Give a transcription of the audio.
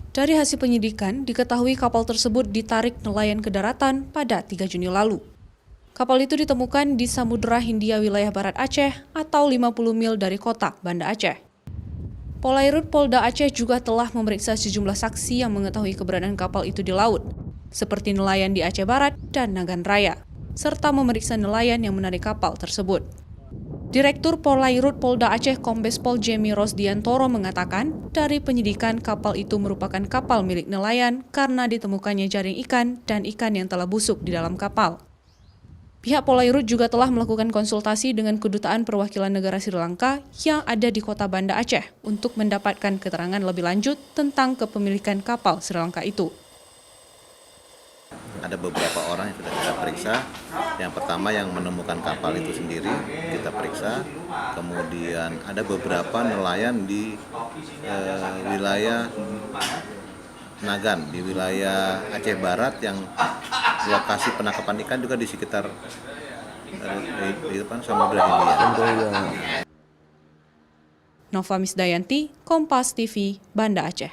Dari hasil penyidikan, diketahui kapal tersebut ditarik nelayan ke daratan pada 3 Juni lalu. Kapal itu ditemukan di Samudra Hindia wilayah Barat Aceh atau 50 mil dari kota Banda Aceh. Polairut Polda Aceh juga telah memeriksa sejumlah saksi yang mengetahui keberadaan kapal itu di laut, seperti nelayan di Aceh Barat dan Nagan Raya, serta memeriksa nelayan yang menarik kapal tersebut. Direktur Polairut Polda Aceh Kombes Pol Jemi Rosdiantoro mengatakan, dari penyidikan kapal itu merupakan kapal milik nelayan karena ditemukannya jaring ikan dan ikan yang telah busuk di dalam kapal. Pihak Polairut juga telah melakukan konsultasi dengan Kedutaan Perwakilan Negara Sri Lanka yang ada di kota Banda Aceh untuk mendapatkan keterangan lebih lanjut tentang kepemilikan kapal Sri Lanka itu. Ada beberapa orang yang sudah kita periksa. Yang pertama yang menemukan kapal itu sendiri kita periksa. Kemudian ada beberapa nelayan di wilayah Nagan, di wilayah Aceh Barat yang lokasi penangkapan ikan juga di sekitar Samudra Hindia. Nova Misdayanti, Kompas TV, Banda Aceh.